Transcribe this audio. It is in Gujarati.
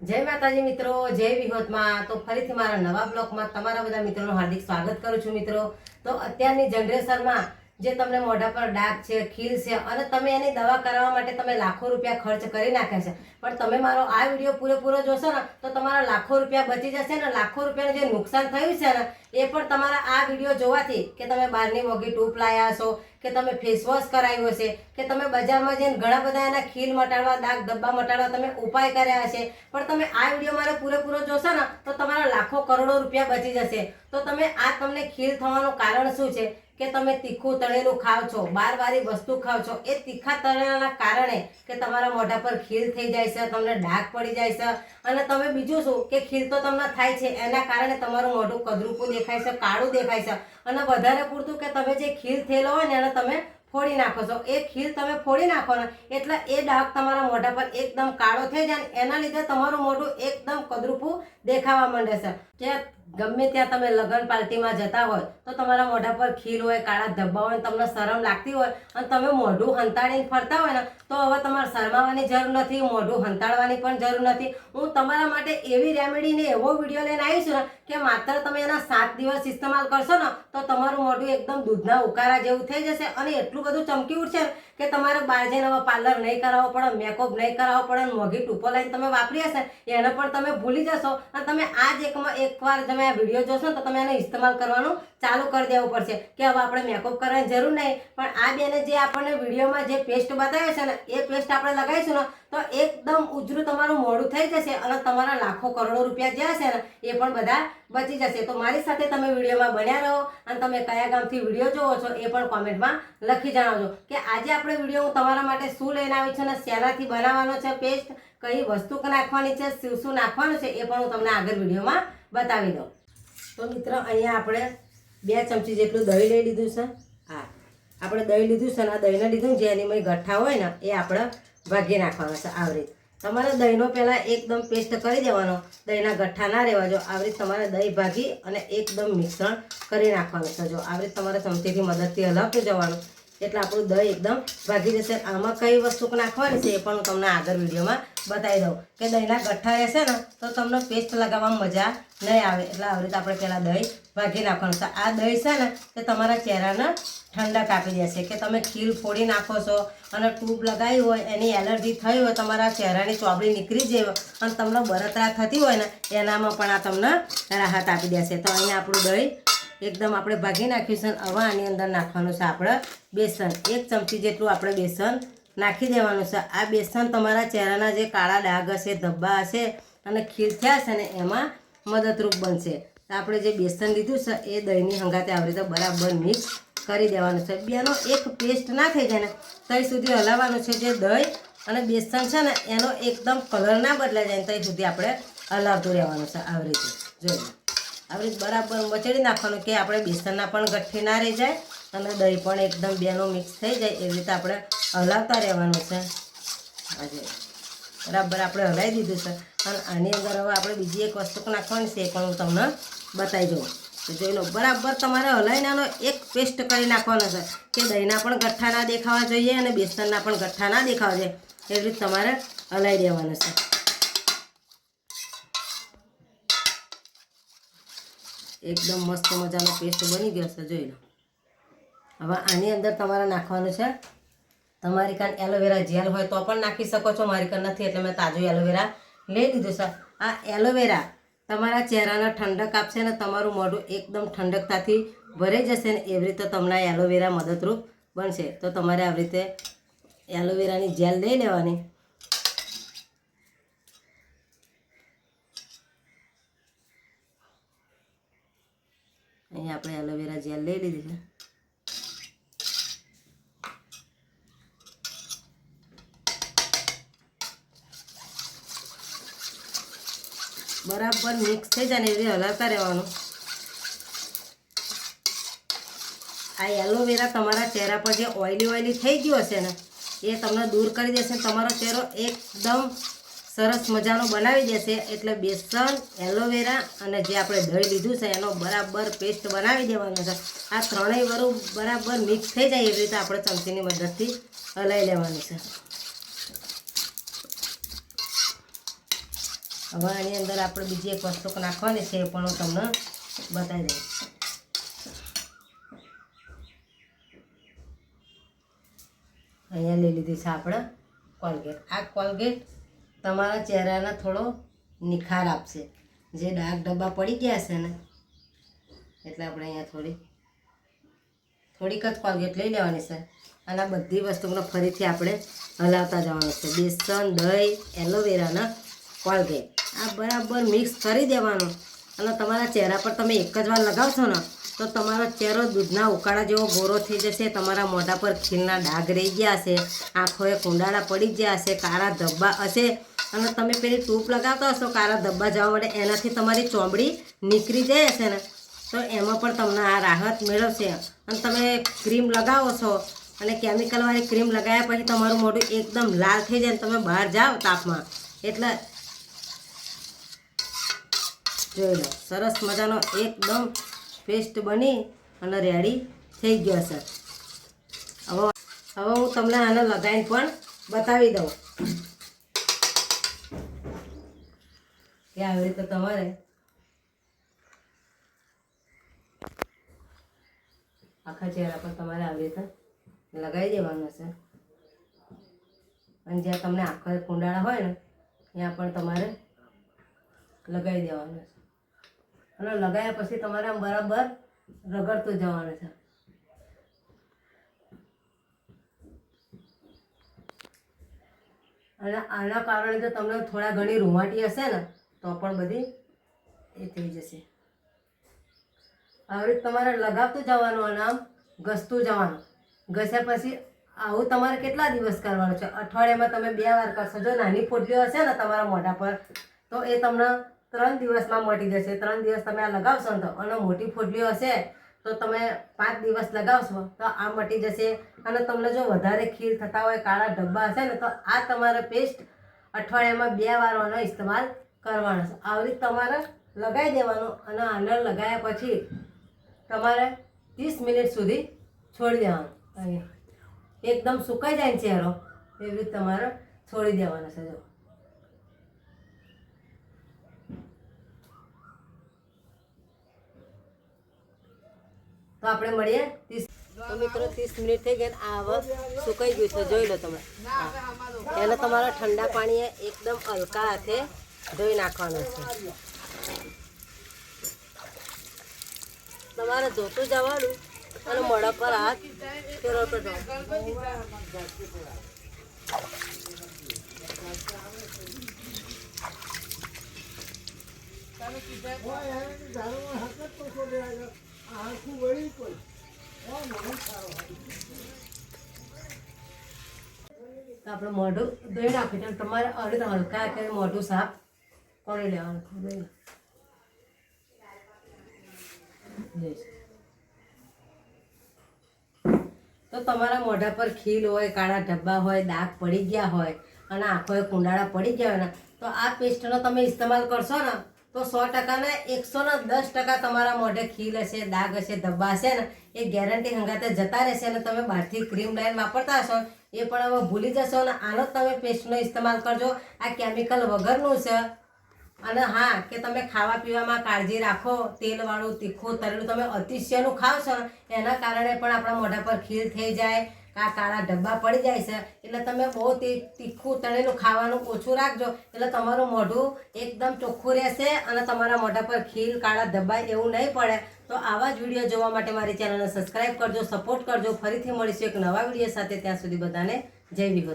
जय माताजी मित्रों, जय विहोत में। तो फरीथी मारा नवा ब्लॉग में तमारा बधा मित्रों हार्दिक स्वागत करूँ छूं। मित्रों तो अत्यारनी जनरेशन में जे तमने मोढा पर डाग छे, खील छे अने तमे एनी दवा करावा माटे तमे लाखों रुपया खर्च करी नाख्या छे, पण तमे मारो आ विडियो पूरेपूरो जोशो ने तो तमारा लाखों रुपया बची जशे ने। लाखों रुपया जे नुकसान थयुं छे ने ए पण तमारा आ विडियो जोवाथी के तमे बारनी मोगी टूप लाया छो के तमे फेस वॉश कराव्यो छे के तमे बजारमां जईने घणा बधा एना खील मटाडवा, दाग धब्बा मटाडवा तमे उपाय कर्या हशे, पण तमे आ विडियो मारो पूरेपूरो जोशो ने तो तमारा लाखों करोड़ों रुपया बची जशे। तो तमे आ तमने खील थवानुं कारण शुं छे के तमे तीखું તળેલું ખાવ છો, બારવારી વસ્તુ ખાવ છો, એ તીખા તળેલાના કારણે કે તમારા મોઢા પર ખીલ થઈ જાય છે, તમને ડાઘ પડી જાય છે અને તમે બીજું શું કે ખીલ તો તમને થાય છે એના કારણે તમારું મોઢું કદરૂપું દેખાય છે, કાળું દેખાય છે અને વધારે પૂરતું કે તમે જે ખીલ થયેલો હોય ને એને તમે ફોડી નાખો છો। એ ખીલ તમે ફોડી નાખો ને એટલે એ ડાઘ તમારા મોઢા પર એકદમ કાળો થઈ જાય ને એના લીધે તમારું મોઢું એકદમ કદરૂપું દેખાવા માંડે છે। જે गमे त्या तमे लगन पार्टी में जता होय तो तमारा मोढा पर खील होय, काळा धब्बा होय, तमने शरम लागती होय अने तमे मोढुं हंताड़ीने फरता होय ने तो हवे तमारे शरमावानी जरूर नथी, मोढुं हंताड़वानी पण जरूर नथी। हूँ तमारा माटे एवी रेमेडी ने एवो विडियो लईने आई छुं के मात्र तमे एना 7 दिवस इस्तेमाल करशो ने तो तमारुं मोढुं एकदम दूधना उकारा जेवुं थई जशे अने एटલું બધું चमकी उठशे के तमारे बार जईने हवे पार्लर नहीं करावो पड़े, मेकअप नहीं करावो पड़े, मोघी टूपो लाईने तमे वापरी हशे एने पण तमे भूली जशो अने तमे आज एकवार तमे आ विडियो जोशो तो तमे एनो इस्तेमाल करवानुं चालू कर देवुं पड़शे के हवे आपणे मेकअप करवानी जरूर नहीं। पण आ बेने जे आपणे विडियोमां जे पेस्ट बताव्यो छे ने ए पेस्ट आपणे लगाईशुं ने तो एकदम उजळुं तमारुं मोढुं थई जशे अने तमारा लाखों करोड़ों रुपया जे हशे ने ए पण बधा बची जशे। तो मारी साथे तमे विडियोमां बन्या रहो अने तमे कया गामथी विडियो जोवो छो ए पण कमेंटमां लखी जणावजो के आजे आपणे विडियो हूँ तमारा माटे शुं लईने आवी छुं अने शेनाथी बनाववानो छे पेस्ट, कई वस्तु नाखवानी छे, शुं नाखवानुं छे ए पण हूँ तमने आगळ विडियोमां बतावी दऊं। तो मित्रों अहींया आपणे 2 चमची जेटલું દહીં લઈ લીધું છે। હા આપણે દહીં લીધું છે ને આ દહીંને લીધું જે એની મેં ગઠ્ઠા હોય ને એ આપણે ભાગી નાખવાના છે। આવી રીત તમારે દહીંનો પહેલાં એકદમ પેસ્ટ કરી દેવાનો, દહીંના ગઠ્ઠા ના રહેવા જો। આવી રીત તમારે દહીં ભાગી અને એકદમ મિશ્રણ કરી નાખવાનું છે। જો આવી રીત તમારે ચમચીથી મદદથી હલાવતું જવાનું એટલે આપણું દહીં એકદમ ભાગી જશે। આમાં કઈ વસ્તુ નાખવાની છે એ પણ હું તમને આગળ વિડીયોમાં बताई दऊँ कि दहीना गठ्ठा रहेशे ने तो तमने पेस्ट लगाववामां मजा नहीं आवे એટલે આવી રીતે આપણે પહેલા દહીં ભાગી નાખવાનું છે। આ દહીં છે ને તે તમારા ચહેરાને ઠંડક આપી દેશે કે તમે ખીલ ફોડી નાખો છો અને ટ્યુબ લગાવી હોય એની એલર્જી થઈ હોય, તમારા ચહેરાની ચોબડી નીકળી જાય અને તમને બળતરા થતી હોય ને એનામાં પણ આ તમને રાહત આપી દેશે। તો અહીંયા આપણું દહીં एकदम આપણે ભાગી નાખ્યું છે। હવે આની અંદર નાખવાનું છે આપણે બેસન। 1 ચમચી જેટલું આપણે બેસન નાખી દેવાનું છે। આ બેસન તમારા ચહેરાના જે કાળા ડાઘ હશે, ધબ્બા હશે અને ખીલ થયા છે ને એમાં મદદરૂપ બનશે। તો આપણે જે બેસન લીધું છે એ દહીંની હંગાતે આવી રીતે બરાબર મિક્સ કરી દેવાનું છે। બેનો એક પેસ્ટ ના થઈ જાય ને ત્યાં સુધી હલાવવાનું છે। જે દહીં અને બેસન છે ને એનો એકદમ કલર ના બદલાઈ જાય ત્યાં સુધી આપણે હલાવતું રહેવાનું છે। આવી રીતે જોઈ આવી રીતે બરાબર મચડી નાખવાનું કે આપણે બેસનના પણ ગઠ્ઠી ના રહી જાય અને દહીં પણ એકદમ બેનો મિક્સ થઈ જાય એવી રીતે આપણે હલાવતા રહેવાનું છે। આજે બરાબર આપણે હલાવી દીધું છે અને આની અંદર હવે આપણે બીજી એક વસ્તુ નાખવાની છે એ પણ હું તમને બતાવી દઉં। તો જોઈ લો બરાબર તમારે હલાવીને આનો એક પેસ્ટ કરી નાખવાનો છે કે દહીંના પણ ગઠ્ઠા ના દેખાવા જોઈએ અને બેસનના પણ ગઠ્ઠા ના દેખાવા જોઈએ એવી રીતે તમારે હલાવી દેવાનું છે। एकदम मस्त मजानो पेस्ट बनी गयो छे जोई लो। हवे आनी अंदर तमारे नाखवानुं छे तमारी कान एलोवेरा जेल होय तो पण नाखी शको छो, मारी कान नथी એટલે મેં તાજું એલોવેરા લઈ લીધું છે। આ એલોવેરા તમારા ચહેરાને ઠંડક આપશે ને તમારું મોઢું એકદમ ઠંડકતાથી ભરાઈ જશે ને એવી રીતે તમને એલોવેરા મદદરૂપ બનશે। તો તમારે આવી રીતે એલોવેરાની જેલ લઈ લેવાની। અહીં આપણે એલોવેરા જેલ લઈ લીધી છે। બરાબર મિક્સ થઈ જાય ને એવી હલાવતા રહેવાનું। આ એલોવેરા તમારા ચહેરા પર જે ઓઇલી થઈ ગયું હશે ને એ તમને દૂર કરી દેશે। તમારો ચહેરો એકદમ સરસ મજાનો બનાવી દેશે। એટલે બેસન, એલોવેરા અને જે આપણે દહીં લીધું છે એનો બરાબર પેસ્ટ બનાવી દેવાનો છે। આ ત્રણેય વરું બરાબર મિક્સ થઈ જાય એવી રીતે આપણે ચમચીની મદદથી હલાવી લેવાનું છે। હવે આની અંદર આપણે બીજી એક વસ્તુ નાખવાની છે, એ પણ હું તમને બતાવી દઉં. અહીંયા લઈ લીધી છે આપણે કોલગેટ. આ કોલગેટ તમારા ચહેરાને થોડો નિખાર આપશે. જે ડાર્ક ડબ્બા પડી ગયા છે ને, એટલે આપણે અહીંયા થોડીક જ કોલગેટ લઈ લેવાની છે અને આ બધી વસ્તુનો ફરીથી આપણે હલાવતા જવાનું છે. બેસન, દહીં, એલોવેરાના કોલગેટ આ બરાબર મિક્સ કરી દેવાનું અને તમારા ચહેરા પર તમે એક જ વાર લગાવશો ને તો તમારો ચહેરો દૂધના ઉકાળા જેવો ગોરો થઈ જશે. તમારા મોઢા પર ખીલના ડાઘ રહી ગયા હશે, આંખોએ કુંડાળા પડી ગયા હશે, કાળા ધબ્બા હશે અને તમે પેલી ટૂપ લગાવતા હશો કાળા ધબ્બા જવા માટે, એનાથી તમારી ચોમડી નીકળી જાય હશે ને તો એમાં પણ તમને આ રાહત મેળવશે. અને તમે ક્રીમ લગાવો છો અને કેમિકલવાળી ક્રીમ લગાવ્યા પછી તમારું મોઢું એકદમ લાલ થઈ જાય ને તમે બહાર જાઓ તાપમાં, એટલે જોઈ લો સરસ મજાનો એકદમ પેસ્ટ બની અને રેડી થઈ ગયો છે. હવે હું તમને આને લગાવીને પણ બતાવી દઉં કે આવી રીતે તમારે આખા ચહેરા પર તમારે આવી રીતે લગાવી દેવાનું છે. અને જ્યાં તમને આંખો કુંડાળા હોય ને ત્યાં પણ તમારે લગાવી દેવાનું છે. અને લગાવ્યા પછી તમારે આમ બરાબર રગડતું જવાનું છે. અને આના કારણે જો તમને થોડા ઘણી રૂંવાટી હશે ને તો પણ બધી એ થઈ જશે. આવી રીતે તમારે લગાવતું જવાનું અને આમ ઘસતું જવાનું. ઘસ્યા પછી આવું તમારે કેટલા દિવસ કરવાનું છે? અઠવાડિયામાં તમે 2 વાર કરશો. જો નાની પોટલીઓ હશે ને તમારા મોઢા પર તો એ તમને 3 દિવસમાં મટી જશે. 3 દિવસ તમે આ લગાવશો ને તો, અને મોટી ફોડલીઓ હશે તો તમે 5 દિવસ લગાવશો તો આ મટી જશે. અને તમને જો વધારે ખીલ થતા હોય, કાળા ધબ્બા હશે ને તો આ તમારે પેસ્ટ અઠવાડિયામાં 2 વારનો ઇસ્તેમાલ કરવાનો છે. આવી રીતે તમારે લગાવી દેવાનું અને આને લગાવ્યા પછી તમારે 30 મિનિટ સુધી છોડી દેવાનું. અહીંયા એકદમ સુકાઈ જાય ને ચહેરો એવી રીતે તમારે છોડી દેવાનો છે. જો તો આપણે મળીએ 30 તો મિત્રો 30 મિનિટ થઈ ગઈ. આ હવે સુકાઈ ગયું છે, જોઈ લો તમે. એને તમારા ઠંડા પાણીએ એકદમ હલકા હાથે ધોઈ નાખવાનું છે. તમારે ધોતું જવાનું અને મોઢા પર હાથ ફેરવતો જવાનું. તો આપણે મોઢું ધોઈ નાખ્યું છે. તમારે આવી રીતે હલકા હાથે મોઢું સાફ કરી લેવાનું. તો તમારા મોઢા પર ખીલ હોય, કાળા ધબ્બા હોય, દાગ પડી ગયા હોય અને આંખોએ કુંડાળા પડી ગયા હોય ને તો આ પેસ્ટનો તમે ઇસ્તેમાલ કરશો ને તો 100% ને 110% તમારા મોઢે ખીલ હશે, દાગ હશે, ધબ્બા હશે ને એ ગેરંટી હંગાતે જતા રહેશે. અને તમે બહારથી ક્રીમ લાઈન વાપરતા હશો એ પણ હવે ભૂલી જશો અને આનો તમે પેસ્ટનો ઇસ્તેમાલ કરજો. આ કેમિકલ વગરનું છે. અને હા, કે તમે ખાવા પીવામાં કાળજી રાખો. તેલવાળું, તીખું, તળેલું તમે અતિશયનું ખાવ છો ને એના કારણે પણ આપણા મોઢા પર ખીલ થઈ જાય, કાળા ધબ્બા પડી જાય છે. એટલે તમે બહુ તીખું તળેલું ખાવાનું ઓછું રાખજો, એટલે તમારું મોઢું એકદમ ચોખ્ખું રહેશે અને તમારા મોઢા પર ખીલ, કાળા ધબ્બા એવું નહીં પડે. તો આવા જ વિડીયો જોવા માટે મારી ચેનલને સબસ્ક્રાઈબ કરજો, સપોર્ટ કરજો. ફરીથી મળીશું એક નવા વિડીયો સાથે. ત્યાં સુધી બધાને જય વિહોત.